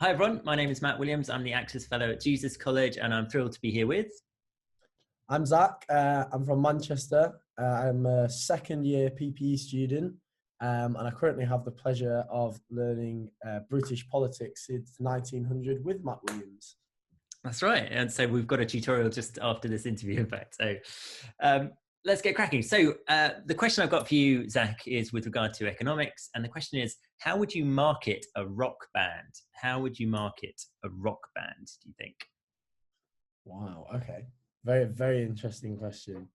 Hi everyone, my name is Matt Williams. I'm the Access Fellow at Jesus College and I'm thrilled to be here with... I'm Zach. I'm from Manchester. I'm a second year PPE student and I currently have the pleasure of learning British politics since 1900 with Matt Williams. That's right. And so we've got a tutorial just after this interview, in fact. So let's get cracking. So the question I've got for you, Zach, is with regard to economics. And the question is, how would you market a rock band? How would you market a rock band, do you think? Wow. Okay. Very, very interesting question.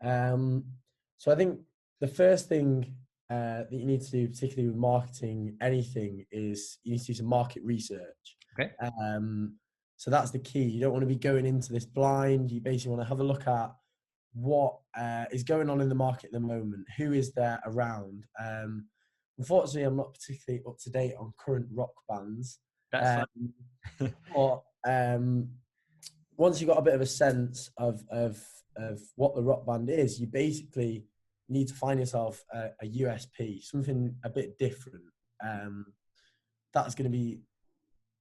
So I think the first thing that you need to do, particularly with marketing anything, is you need to do some market research. Okay. So that's the key. You don't want to be going into this blind. You basically want to have a look at what is going on in the market at the moment. Who is there around? Unfortunately, I'm not particularly up to date on current rock bands. That's fine. But once you've got a bit of a sense of what the rock band is, you basically need to find yourself a USP, something a bit different. That's going to be,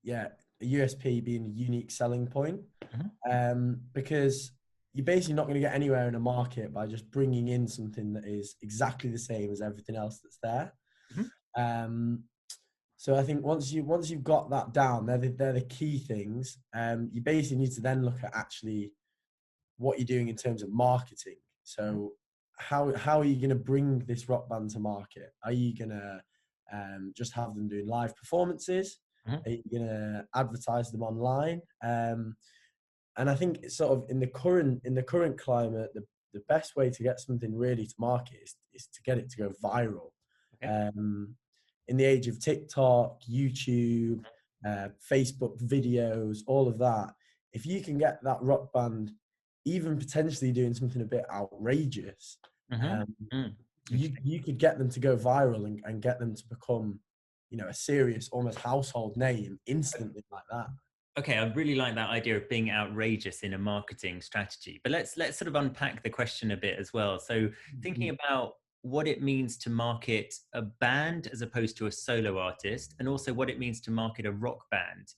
a USP being a unique selling point, because you're basically not going to get anywhere in a market by just bringing in something that is exactly the same as everything else that's there. So I think once you've got that down, they're the key things. You basically need to then look at actually what you're doing in terms of marketing. So how are you going to bring this rock band to market? Are you going to just have them doing live performances? Are you going to advertise them online? And I think sort of in the current climate, the best way to get something really to market is to get it to go viral. Okay. In the age of TikTok, YouTube, Facebook videos, all of that, if you can get that rock band even potentially doing something a bit outrageous, you could get them to go viral and get them to become, a serious, almost household name instantly like that. Okay, I really like that idea of being outrageous in a marketing strategy. But let's sort of unpack the question a bit as well. So thinking about what it means to market a band as opposed to a solo artist, and also what it means to market a rock band.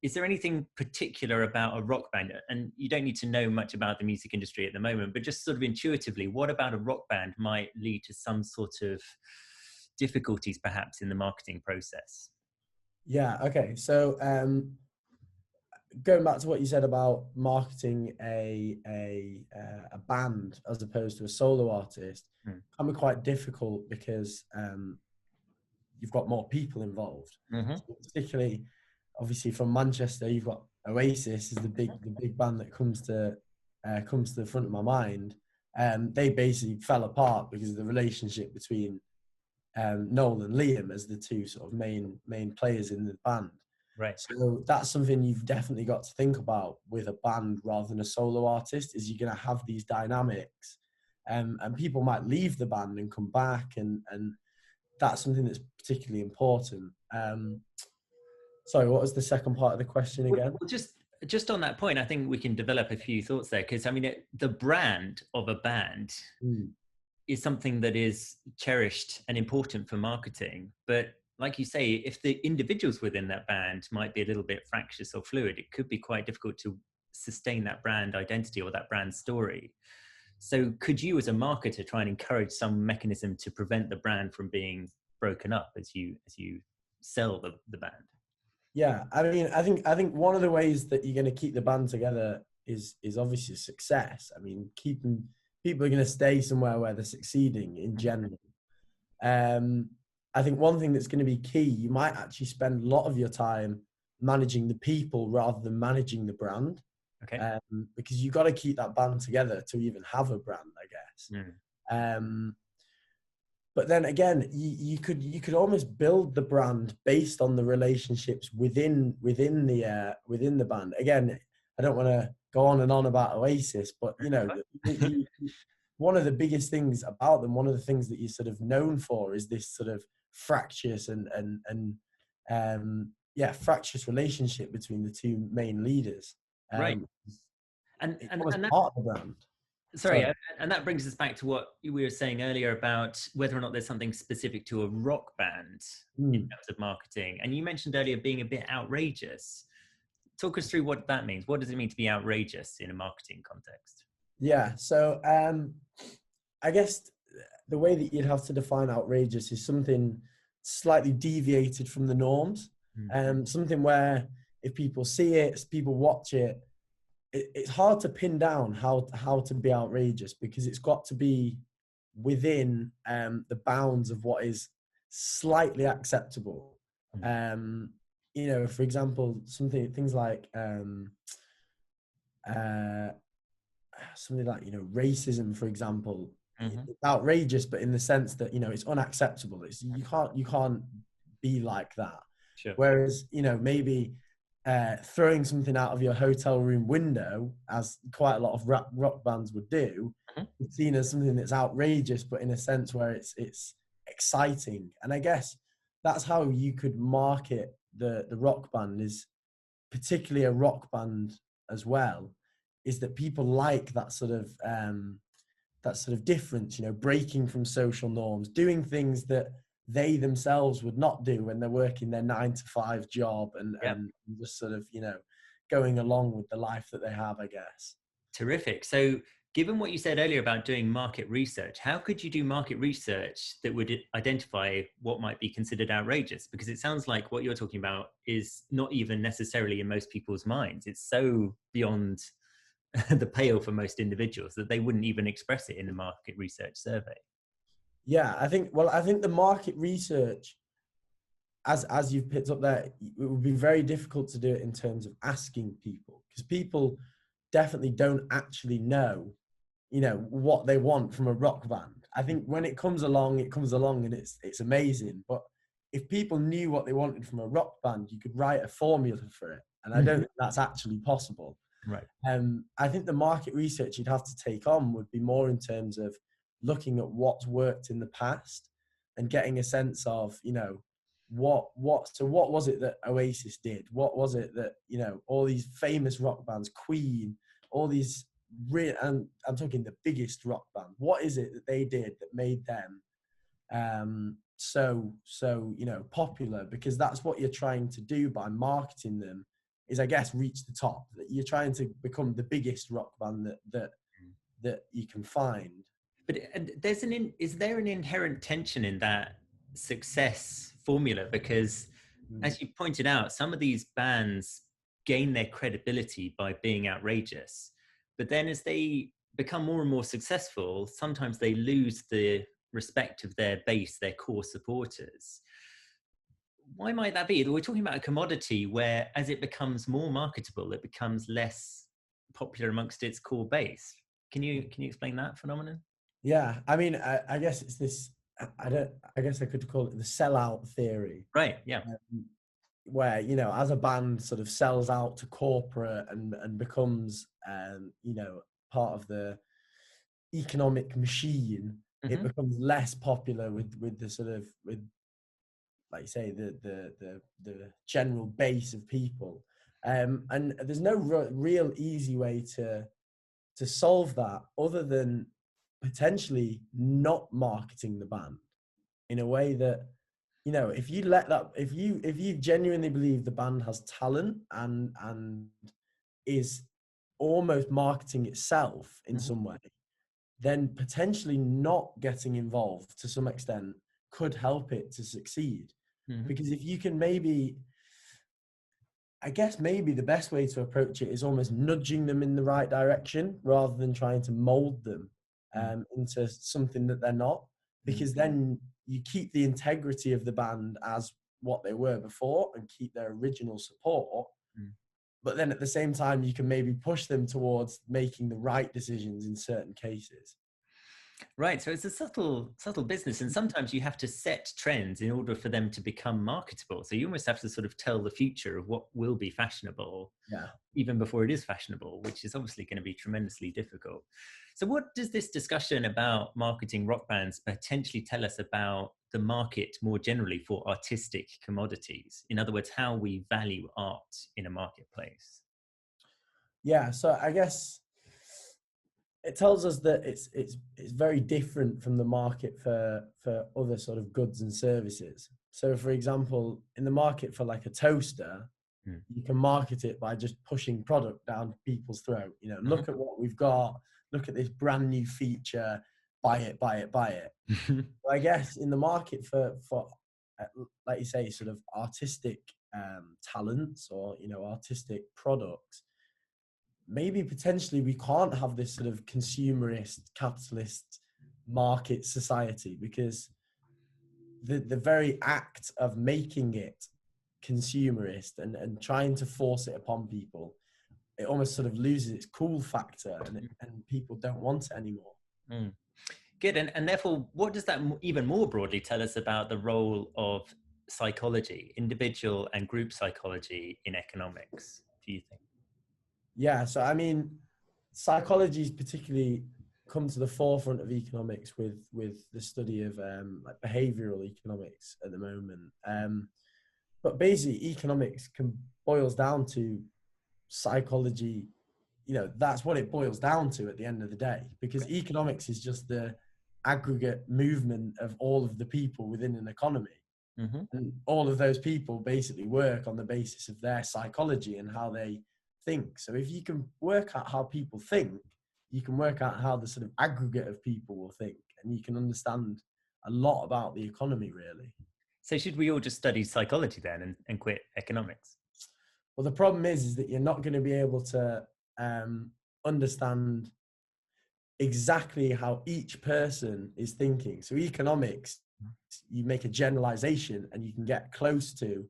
Is there anything particular about a rock band? And you don't need to know much about the music industry at the moment, but just sort of intuitively, what about a rock band might lead to some sort of difficulties perhaps in the marketing process? Yeah, okay. So going back to what you said about marketing a band as opposed to a solo artist, can be quite difficult because you've got more people involved. So particularly, obviously, from Manchester, you've got Oasis is the big band that comes to the front of my mind. They basically fell apart because of the relationship between Noel and Liam as the two sort of main players in the band. Right. So that's something you've definitely got to think about with a band rather than a solo artist, is you're going to have these dynamics, and people might leave the band and come back, and that's something that's particularly important. Sorry, what was the second part of the question again? Well, just on that point, I think we can develop a few thoughts there, because I mean, the brand of a band is something that is cherished and important for marketing, but like you say, if the individuals within that band might be a little bit fractious or fluid, it could be quite difficult to sustain that brand identity or that brand story. So could you as a marketer try and encourage some mechanism to prevent the brand from being broken up as you sell the band? Yeah, I mean, I think one of the ways that you're going to keep the band together is obviously success. I mean, people are going to stay somewhere where they're succeeding in general. I think one thing that's going to be key, you might actually spend a lot of your time managing the people rather than managing the brand. Okay. Because you've got to keep that band together to even have a brand, I guess. But then again, you could almost build the brand based on the relationships within the band. Again, I don't want to go on and on about Oasis, but one of the biggest things about them, one of the things that you're sort of known for, is this sort of fractious fractious relationship between the two main leaders. Right. And part of the brand. Sorry, and that brings us back to what we were saying earlier about whether or not there's something specific to a rock band in terms of marketing. And you mentioned earlier being a bit outrageous. Talk us through what that means. What does it mean to be outrageous in a marketing context? Yeah. So I guess the way that you'd have to define outrageous is something slightly deviated from the norms. Something where if people see it, people watch it, it's hard to pin down how to be outrageous, because it's got to be within the bounds of what is slightly acceptable. You know, for example, things like something like, you know, racism, for example. It's outrageous, but in the sense that, you know, it's unacceptable. It's you can't be like that. Sure. Whereas, you know, maybe throwing something out of your hotel room window, as quite a lot of rock bands would do, is seen as something that's outrageous, but in a sense where it's exciting. And I guess that's how you could market the rock band, is particularly a rock band as well, is that people like that sort of difference, you know, breaking from social norms, doing things that they themselves would not do when they're working their 9-to-5 job and just sort of, you know, going along with the life that they have, I guess. Terrific. So given what you said earlier about doing market research, how could you do market research that would identify what might be considered outrageous? Because it sounds like what you're talking about is not even necessarily in most people's minds. It's so beyond the pale for most individuals that they wouldn't even express it in the market research survey. Yeah, I think the market research, as you've picked up there, it would be very difficult to do it in terms of asking people, because people definitely don't actually know, you know, what they want from a rock band. I think when it comes along and it's amazing. But if people knew what they wanted from a rock band, you could write a formula for it. And I don't think that's actually possible. Right. I think the market research you'd have to take on would be more in terms of looking at what's worked in the past and getting a sense of, you know, what was it that Oasis did? What was it that, you know, all these famous rock bands, Queen, all these and I'm talking the biggest rock band, what is it that they did that made them so you know, popular? Because that's what you're trying to do by marketing them, is, I guess, reach the top. That you're trying to become the biggest rock band that you can find. But is there an inherent tension in that success formula? Because as you pointed out, some of these bands gain their credibility by being outrageous, but then as they become more and more successful, sometimes they lose the respect of their base, their core supporters. Why might that be? We're talking about a commodity where, as it becomes more marketable, it becomes less popular amongst its core base. Can you explain that phenomenon? Yeah, I mean, I guess it's this. I guess I could call it the sellout theory. Right. Yeah. Where, you know, as a band sort of sells out to corporate and becomes, you know, part of the economic machine, it becomes less popular with the sort of, with, like you say, the general base of people. And there's no real easy way to solve that other than potentially not marketing the band in a way that, you know, if you genuinely believe the band has talent and is almost marketing itself in some way, then potentially not getting involved to some extent could help it to succeed. Because if you can I guess maybe the best way to approach it is almost nudging them in the right direction rather than trying to mold them into something that they're not, because then you keep the integrity of the band as what they were before and keep their original support. But then at the same time, you can maybe push them towards making the right decisions in certain cases. Right. So it's a subtle business. And sometimes you have to set trends in order for them to become marketable. So you almost have to sort of tell the future of what will be fashionable, even before it is fashionable, which is obviously going to be tremendously difficult. So what does this discussion about marketing rock bands potentially tell us about the market more generally for artistic commodities? In other words, how we value art in a marketplace? Yeah. So I guess it tells us that it's very different from the market for other sort of goods and services. So, for example, in the market for like a toaster, you can market it by just pushing product down people's throat. You know, look at what we've got. Look at this brand new feature. Buy it, buy it, buy it. Well, I guess in the market for like you say, sort of artistic talents or, you know, artistic products, maybe potentially we can't have this sort of consumerist capitalist market society, because the very act of making it consumerist and trying to force it upon people, it almost sort of loses its cool factor, and people don't want it anymore. Good. And therefore, what does that even more broadly tell us about the role of psychology, individual and group psychology in economics, do you think? Yeah, so I mean, psychology's particularly come to the forefront of economics with the study of like behavioral economics at the moment. But basically, economics boils down to psychology. You know, that's what it boils down to at the end of the day, because economics is just the aggregate movement of all of the people within an economy. And all of those people basically work on the basis of their psychology and how they think. So if you can work out how people think, you can work out how the sort of aggregate of people will think, and you can understand a lot about the economy, really. So should we all just study psychology then and quit economics? Well, the problem is that you're not going to be able to understand exactly how each person is thinking. So economics, you make a generalization and you can get close to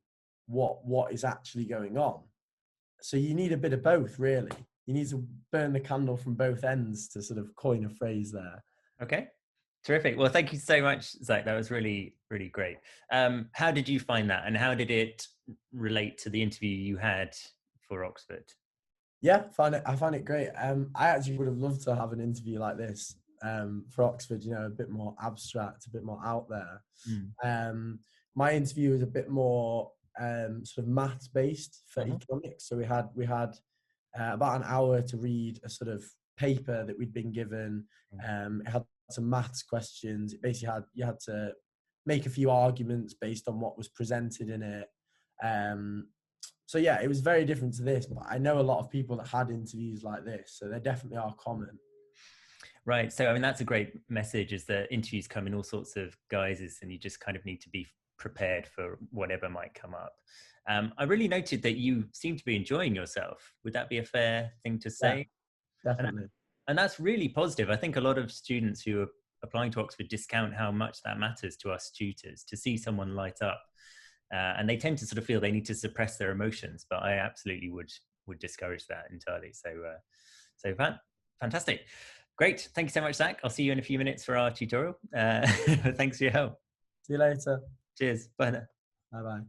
what is actually going on. So you need a bit of both, really. You need to burn the candle from both ends, to sort of coin a phrase there. Okay, terrific. Well, thank you so much, Zach. That was really, really great. How did you find that, and how did it relate to the interview you had for Oxford? Yeah, I find it great. I actually would have loved to have an interview like this for Oxford, you know, a bit more abstract, a bit more out there. My interview was a bit more sort of maths based for economics. So we had about an hour to read a sort of paper that we'd been given. It had some maths questions. It basically you had to make a few arguments based on what was presented in it. So yeah, it was very different to this, but I know a lot of people that had interviews like this, so they definitely are common. Right. So, I mean, that's a great message, is that interviews come in all sorts of guises and you just kind of need to be prepared for whatever might come up. I really noted that you seem to be enjoying yourself. Would that be a fair thing to say? Yeah, definitely. And that's really positive. I think a lot of students who are applying to Oxford discount how much that matters to us tutors, to see someone light up. And they tend to sort of feel they need to suppress their emotions, but I absolutely would discourage that entirely. So fantastic. Great. Thank you so much, Zach. I'll see you in a few minutes for our tutorial. Thanks for your help. See you later. Cheers. Bye now. Bye-bye.